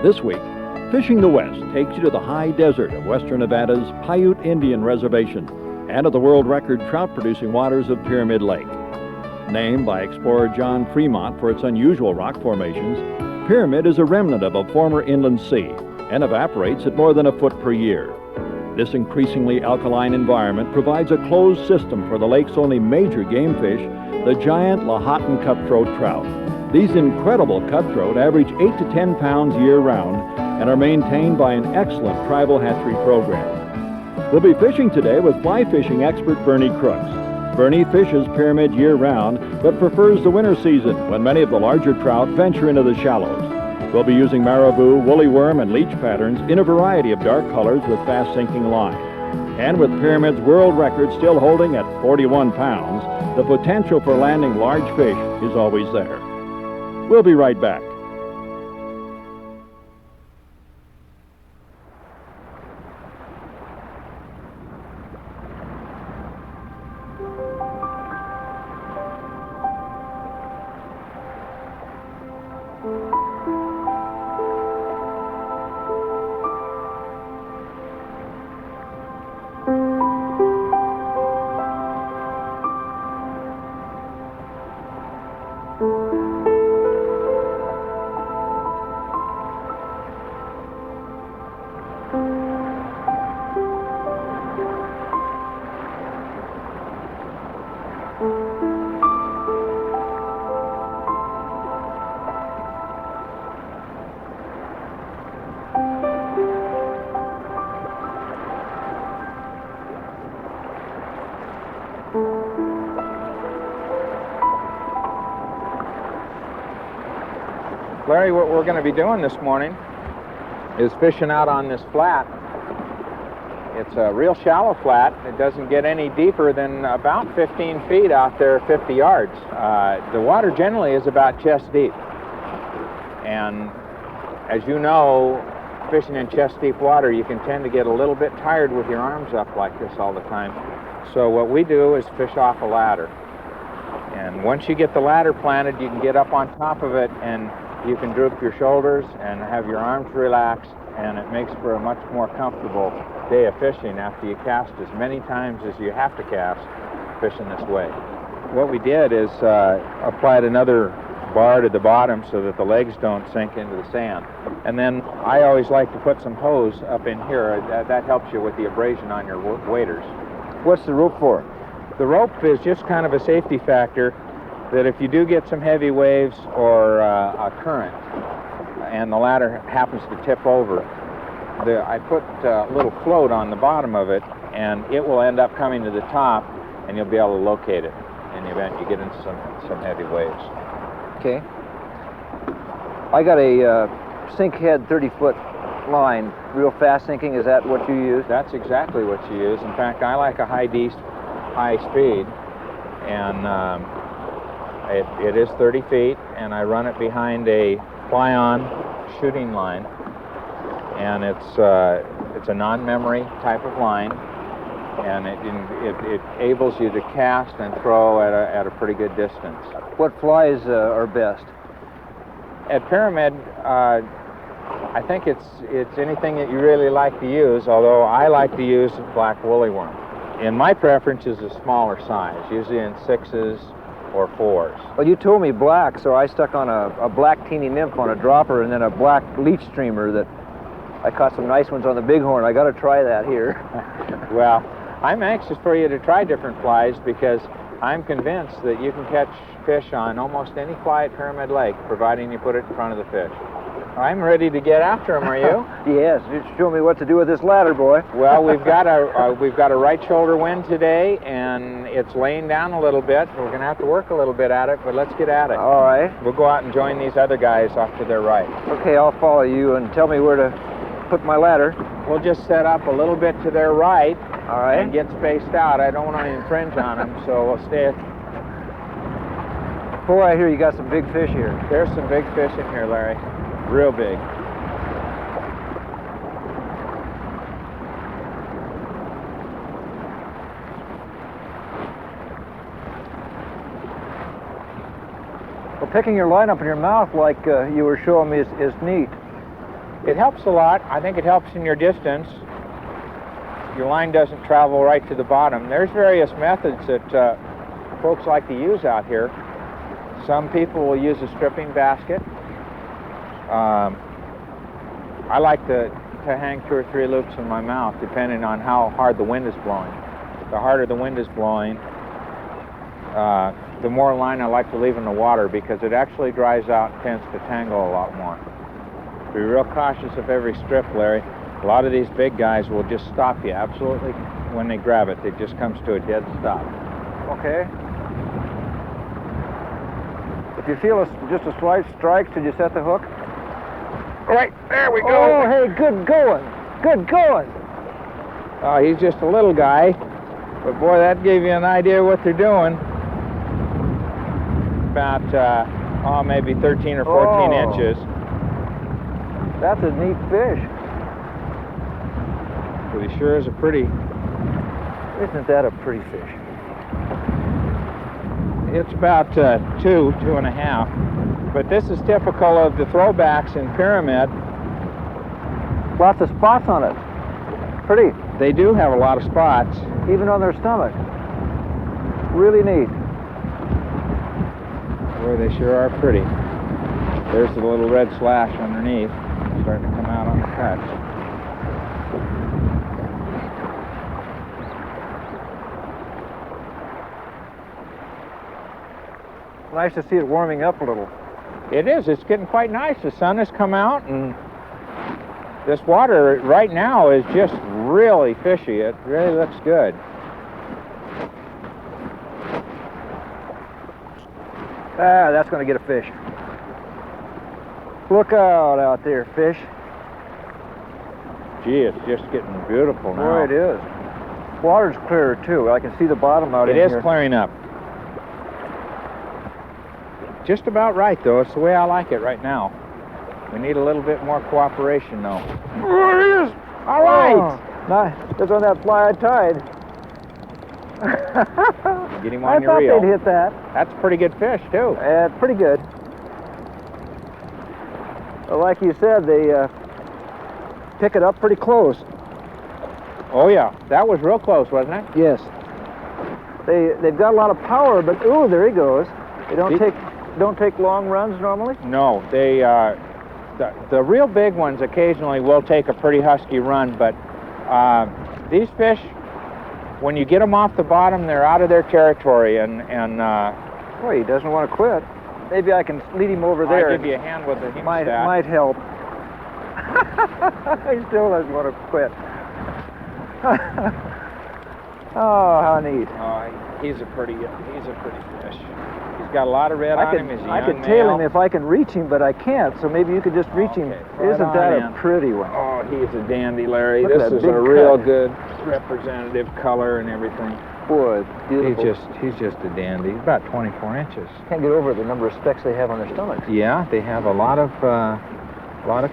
This week, Fishing the West takes you to the high desert of western Nevada's Paiute Indian Reservation and to the world record trout-producing waters of Pyramid Lake. Named by explorer John Fremont for its unusual rock formations, Pyramid is a remnant of a former inland sea and evaporates at more than a foot per year. This increasingly alkaline environment provides a closed system for the lake's only major game fish, the giant Lahontan cutthroat trout. These incredible cutthroat average 8 to 10 pounds year-round and are maintained by an excellent tribal hatchery program. We'll be fishing today with fly fishing expert Bernie Crooks. Bernie fishes Pyramid year-round, but prefers the winter season when many of the larger trout venture into the shallows. We'll be using marabou, woolly worm, and leech patterns in a variety of dark colors with fast-sinking line. And with Pyramid's world record still holding at 41 pounds, the potential for landing large fish is always there. We'll be right back. Larry, what we're going to be doing this morning is fishing out on this flat. It's a real shallow flat. It doesn't get any deeper than about 15 feet out there, 50 yards. The water generally is about chest deep. And as you know, fishing in chest deep water, you can tend to get a little bit tired with your arms up like this all the time. So what we do is fish off a ladder. And once you get the ladder planted, you can get up on top of it and you can droop your shoulders and have your arms relaxed, and it makes for a much more comfortable day of fishing after you cast as many times as you have to cast fishing this way. What we did is applied another bar to the bottom so that the legs don't sink into the sand. And then I always like to put some hose up in here. That helps you with the abrasion on your waders. What's the rope for? The rope is just kind of a safety factor that if you do get some heavy waves or a current and the ladder happens to tip over, I put a little float on the bottom of it, and it will end up coming to the top, and you'll be able to locate it in the event you get into some heavy waves. Okay. I got a sink head 30-foot line, real fast sinking. Is that what you use? That's exactly what you use. In fact, I like a high speed, and it is 30 feet, and I run it behind a fly-on shooting line, and it's a non-memory type of line, and it enables you to cast and throw at a pretty good distance. What flies are best? At Pyramid, I think it's anything that you really like to use, although I like to use black woolly worm. And my preference is a smaller size, usually in 6s or 4s. Well, you told me black, so I stuck on a black teeny nymph on a dropper and then a black leech streamer that I caught some nice ones on the bighorn. I got to try that here. Well, I'm anxious for you to try different flies because I'm convinced that you can catch fish on almost any fly at Pyramid Lake, providing you put it in front of the fish. I'm ready to get after them, are you? Yes, you show me what to do with this ladder, boy. Well, we've got a right shoulder wind today, and it's laying down a little bit. We're going to have to work a little bit at it, but let's get at it. All right. We'll go out and join these other guys off to their right. Okay, I'll follow you and tell me where to put my ladder. We'll just set up a little bit to their right. All right. And get spaced out. I don't want to infringe on them, so we'll stay. Boy, I hear you got some big fish here. There's some big fish in here, Larry. Real big. Well, picking your line up in your mouth like you were showing me is neat. It helps a lot. I think it helps in your distance. Your line doesn't travel right to the bottom. There's various methods that folks like to use out here. Some people will use a stripping basket. I like to hang 2 or 3 loops in my mouth, depending on how hard the wind is blowing. The harder the wind is blowing, the more line I like to leave in the water, because it actually dries out and tends to tangle a lot more. Be real cautious of every strip, Larry. A lot of these big guys will just stop you, absolutely. When they grab it, it just comes to a dead stop. Okay. If you feel just a slight strike, should you set the hook? Right, there we go. Oh, hey, good going. Good going. Oh, he's just a little guy, but boy, that gave you an idea what they're doing. About, maybe 13 or 14 inches. That's a neat fish. But he sure is a pretty... Isn't that a pretty fish? It's about 2.5. But this is typical of the throwbacks in Pyramid. Lots of spots on it. Pretty. They do have a lot of spots. Even on their stomach. Really neat. Boy, they sure are pretty. There's the little red slash underneath, starting to come out on the cuts. Nice to see it warming up a little. It is. It's getting quite nice. The sun has come out, and this water right now is just really fishy. It really looks good. Ah, that's going to get a fish. Look out there, fish. Gee, it's just getting beautiful now. Boy, it is. Water's clearer, too. I can see the bottom out in here. It is clearing up. Just about right, though. It's the way I like it right now. We need a little bit more cooperation, though. There it is! All right! Oh, nice. That's on that fly I tied. Get him on your I reel. thought they'd hit that. That's a pretty good fish, too. Pretty good. Well, like you said, they pick it up pretty close. Oh, yeah. That was real close, wasn't it? Yes. They've got a lot of power, but ooh, there he goes. They don't take long runs normally? No, they the real big ones occasionally will take a pretty husky run, but these fish, when you get them off the bottom, they're out of their territory, and Boy, he doesn't want to quit. Maybe I can lead him over there. I'll give you a hand with the hemostat. Might help. He still doesn't want to quit. Oh, how neat. He's a pretty fish. He's got a lot of red on him. He's a I young could tail male. him if I can reach him, but I can't, so maybe you could just reach him. Right Isn't on that in. a pretty one? Oh, he's a dandy, Larry. Look at This that is big a real cut. good representative color and everything. Boy, it's beautiful. He's just a dandy. He's about 24 inches. Can't get over the number of specks they have on their stomachs. Yeah, they have a lot of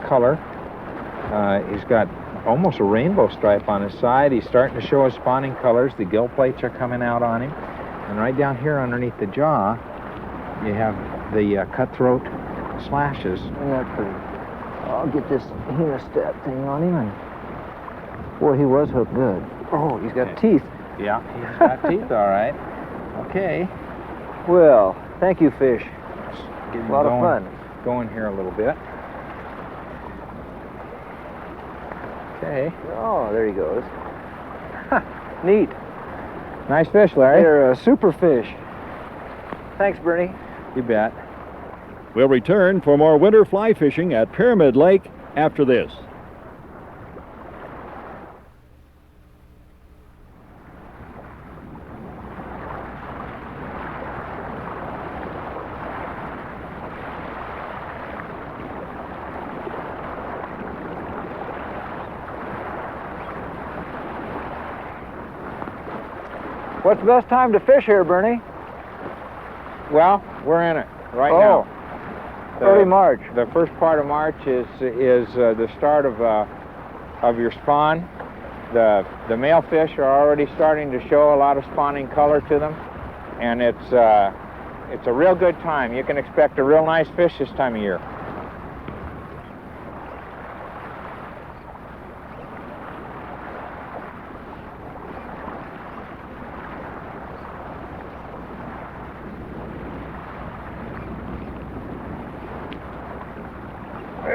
color. He's got almost a rainbow stripe on his side. He's starting to show his spawning colors. The gill plates are coming out on him. And right down here underneath the jaw, you have the cutthroat slashes. Isn't that pretty? I'll get this hemostat thing on him. And boy, he was hooked good. Oh, he's got teeth. Yeah, he's got teeth, all right. Okay. Well, thank you, fish. Get him A lot of fun. Going here a little bit. Okay. Oh, there he goes. Neat. Nice fish, Larry. They're a super fish. Thanks, Bernie. You bet. We'll return for more winter fly fishing at Pyramid Lake after this. What's the best time to fish here, Bernie? Well, we're in it right now. Early March. The first part of March is the start of your spawn. The male fish are already starting to show a lot of spawning color to them, and it's a real good time. You can expect a real nice fish this time of year.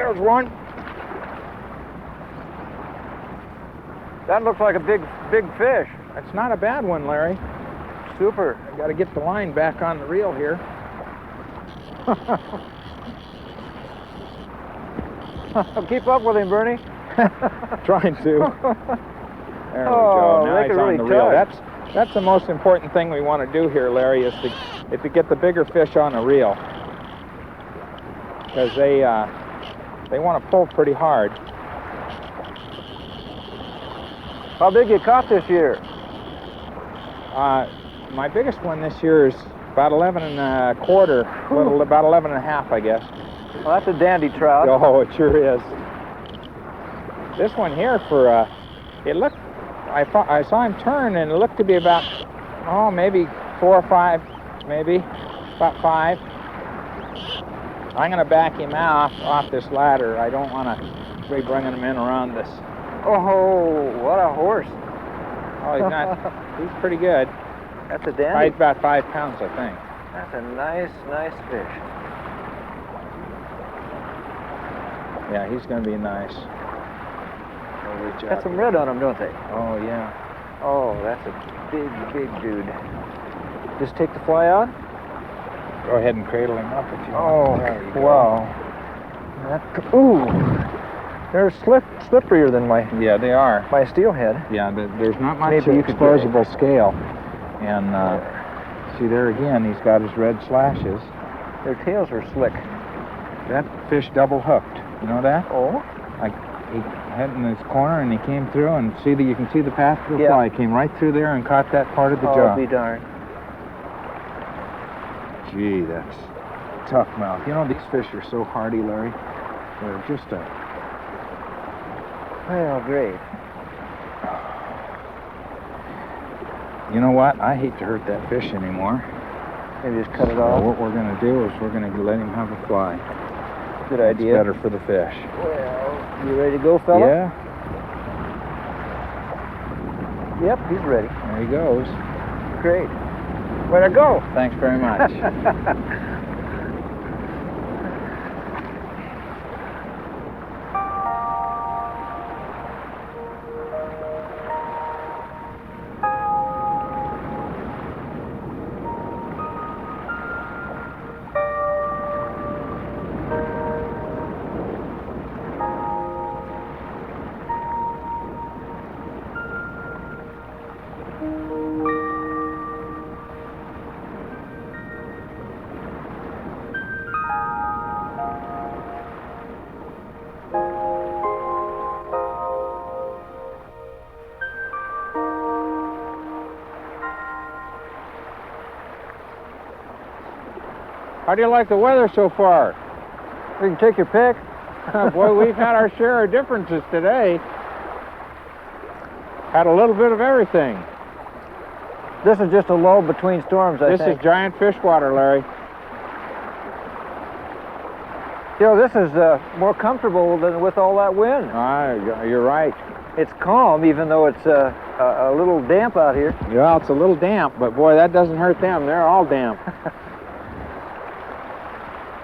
There's one. That looks like a big fish. That's not a bad one, Larry. Super. I got to get the line back on the reel here. Keep up with him, Bernie. Trying to. There we Oh, go. Now make he's it on really the reel. tight. That's the most important thing we want to do here, Larry, is to get the bigger fish on a reel, because they want to pull pretty hard. How big you caught this year? My biggest one this year is about 11 and a quarter, about 11 and a half, I guess. Well, that's a dandy trout. Oh, it sure is. This one here, it looked, I saw him turn, and it looked to be about, maybe 4 or 5, maybe, about 5. I'm going to back him off this ladder. I don't want to be bringing him in around this. Oh, what a horse. Oh, he's not, he's pretty good. That's a dandy. He's about 5 pounds, I think. That's a nice fish. Yeah, he's going to be nice. Got some red on them, don't they? Oh, yeah. Oh, that's a big dude. Just take the fly out? Go ahead and cradle him up if you Oh, want. There you go. wow. Ooh, they're slipperier than my Yeah, they are. steelhead. Yeah, there's not much Maybe you could exposable scale. And see there again, he's got his red slashes. Their tails are slick. That fish double hooked. You know that? Oh? He had in this corner and he came through, and you can see the path of the Yeah. fly. He came right through there and caught that part of the Oh, jaw. be darned. Gee, that's tough mouth. You know, these fish are so hardy, Larry. They're just Well, great. You know what? I hate to hurt that fish anymore. Maybe just cut it So off. what we're going to do is we're going to let him have a fly. Good It's idea. better for the fish. Well, you ready to go, fella? Yeah, Yep, he's ready. there he goes. Great. Way to go. Thanks very much. How do you like the weather so far? You can take your pick. Boy, we've had our share of differences today. Had a little bit of everything. This is just a lull between storms, I This think. is giant fish water, Larry. You know, this is more comfortable than with all that wind. You're right. It's calm, even though it's a little damp out here. Well, it's a little damp, but boy, that doesn't hurt them. They're all damp.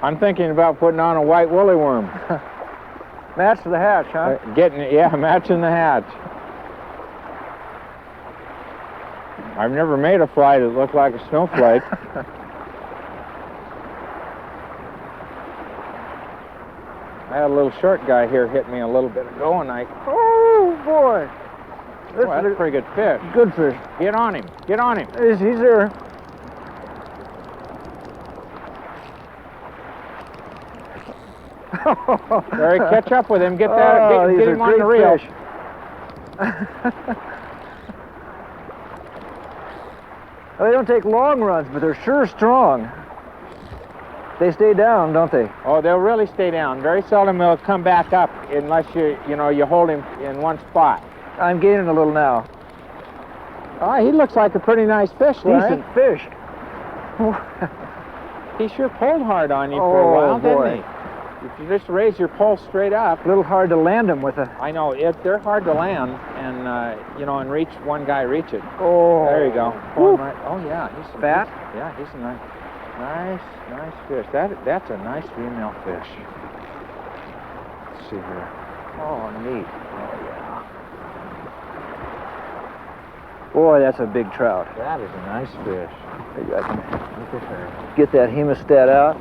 I'm thinking about putting on a white woolly worm. Match the hatch, huh? Matching the hatch. I've never made a fly that looked like a snowflake. I had a little short guy here hit me a little bit ago, and Oh, boy. that's a pretty good fish. Good fish. Get on him. Get on him. He's there. Larry, catch up with him. Get Oh, that. these Get are him on the reel. great fish. Well, they don't take long runs, but they're sure strong. They stay down, don't they? Oh, they'll really stay down. Very seldom they'll come back up unless you hold him in one spot. I'm gaining a little now. Oh, he looks like a pretty nice fish, Larry. Decent fish. He sure pulled hard on you for a while, boy. didn't he? If you just raise your pole straight up. A little hard to land them with a... I know, they're hard to land, and and reach, one guy reach it. Oh. There you go. Woo. Right. Oh yeah, he's Fat? He's a nice fish. That's a nice female fish. see here. Oh, neat. Oh, yeah. Boy, that's a big trout. That is a nice fish. Maybe I can Look at her. get that hemostat out.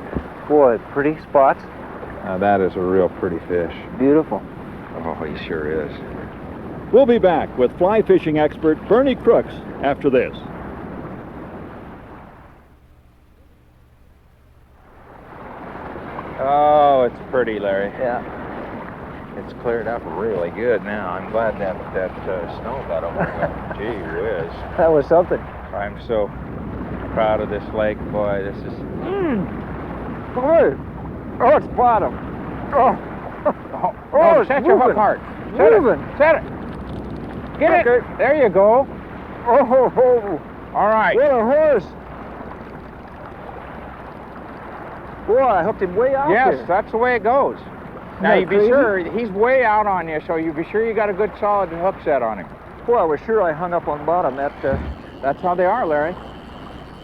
Boy, pretty spots. Now that is a real pretty fish. Beautiful. Oh, he sure is. We'll be back with fly fishing expert Bernie Crooks after this. Oh, it's pretty, Larry. Yeah. It's cleared up really good now. I'm glad that snow got over it. Gee whiz. That was something. I'm so proud of this lake. Boy, this is... Boy. Oh, it's bottom. Oh. Oh, it's set your hook moving. hard. Set Moving. it. Set it. Get Okay. it. There you go. Oh, All right. what a horse. Boy, I hooked him way out Yes, there. that's the way it goes. Now, that you be crazy? sure, he's way out on you, so you be sure you got a good solid hook set on him. Boy, I was sure I hung up on bottom. That's how they are, Larry.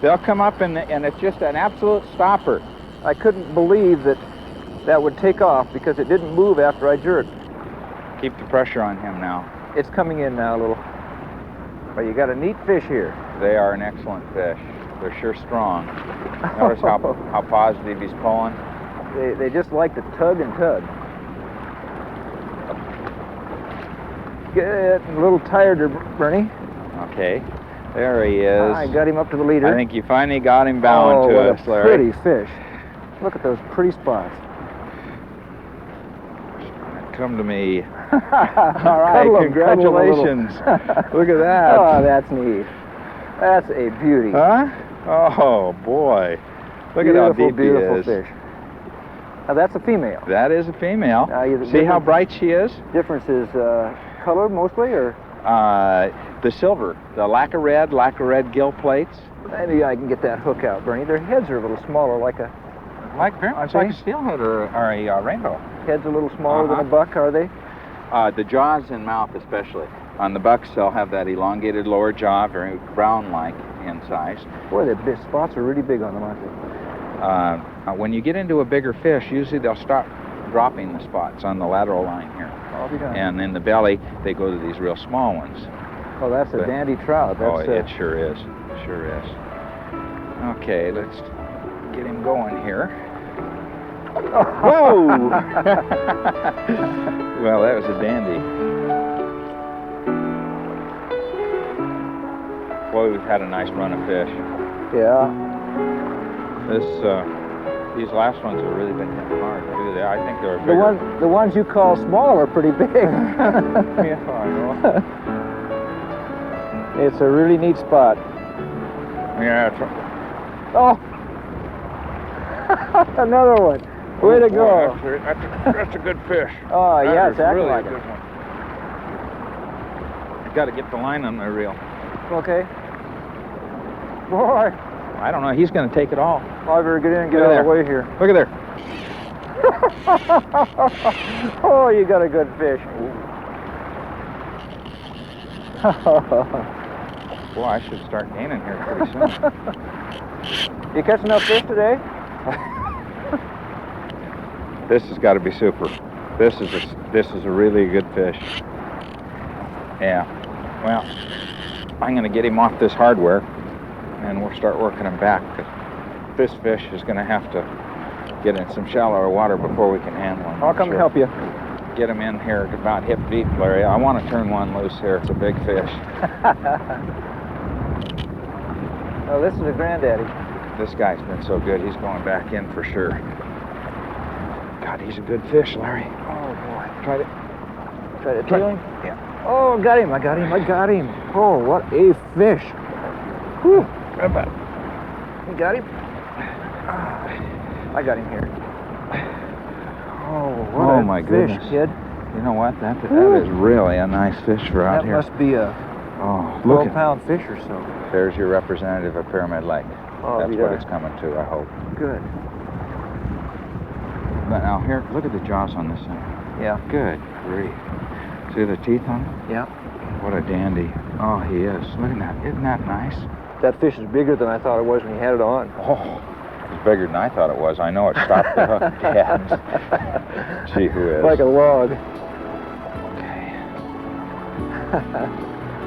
They'll come up and it's just an absolute stopper. I couldn't believe that would take off because it didn't move after I jerked. Keep the pressure on him now. It's coming in now a little. But you got a neat fish here. They are an excellent fish. They're sure strong. Notice how positive he's pulling. They just like to tug and tug. Get a little tired, Bernie. Okay, there he is. I got him up to the leader. I think you finally got him bound to what us, a Larry. pretty fish. Look at those pretty spots. Come to me. All right, Congratulations. Look at that. Oh, that's neat. That's a beauty. Huh? Oh, boy. Look at how deep beautiful he is. fish. Now, that's a female. That is a female. You- See how bright she is? Difference is color mostly, or? The silver, the lacquer red gill plates. Maybe I can get that hook out, Bernie. Their heads are a little smaller, It's like a steelhead or a rainbow. heads a little smaller than a buck, are they? The jaws and mouth especially. On the bucks, they'll have that elongated lower jaw, very brown-like in size. Boy, the spots are really big on them, aren't they? When you get into a bigger fish, usually they'll start dropping the spots on the lateral line here. I'll be done. And in the belly, they go to these real small ones. Oh, that's a But- dandy trout. That's, Oh, it sure is. Sure is. Okay, let's get him going here. Whoa! Well, that was a dandy. Boy, we've had a nice run of fish. Yeah. These last ones have really been hitting hard too. I think they're bigger. The ones you call small are pretty big. Yeah, I know. It's a really neat spot. Yeah. Oh! Another one. Way to go. That's a good fish. Oh, That yeah, is it's acting really like a it. good one. Got to get the line on my reel. Okay. Boy. I don't know. He's going to take it all. I better get in and get Look out at of the way here. Look at there. Oh, you got a good fish. Boy, I should start gaining here pretty soon. You catch enough fish today? This has got to be super. This is a really good fish. Yeah. Well, I'm going to get him off this hardware, and we'll start working him back. 'Cause this fish is going to have to get in some shallower water before we can handle him. I'll come and help you. Get him in here about hip deep, Larry. I want to turn one loose here. It's a big fish. Oh, this is a granddaddy. This guy's been so good. He's going back in for sure. God, he's a good fish, Larry. Oh, boy. Try to Try to tail him? Yeah. Oh, got him. I got him. Oh, what a fish. Whew. You got him? I got him here. Oh, what a my fish, goodness. kid. You know what? That is really a nice fish for out That here. must be a Oh, look at 12-pound fish or so. There's your representative of Pyramid Lake. Oh, That's yeah. what it's coming to, I hope. Good. But now here, look at the jaws on this thing. Yeah. Good grief. See the teeth on it? Yeah. What a dandy. Oh, he is. Look at that. Isn't that nice? That fish is bigger than I thought it was when you had it on. Oh, bigger than I thought it was. I know it stopped the hook dead. Gee whiz. Like a log.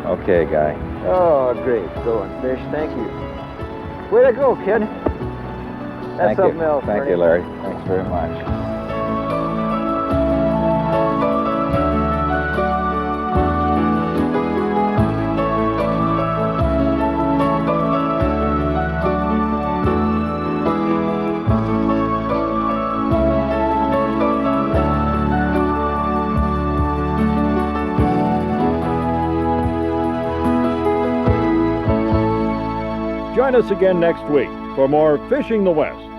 Okay, guy. Oh, great. Going fish. Thank you. Way to go, kid. That's something else. Thank you, Larry. Thanks very much. Join us again next week for more Fishing the West.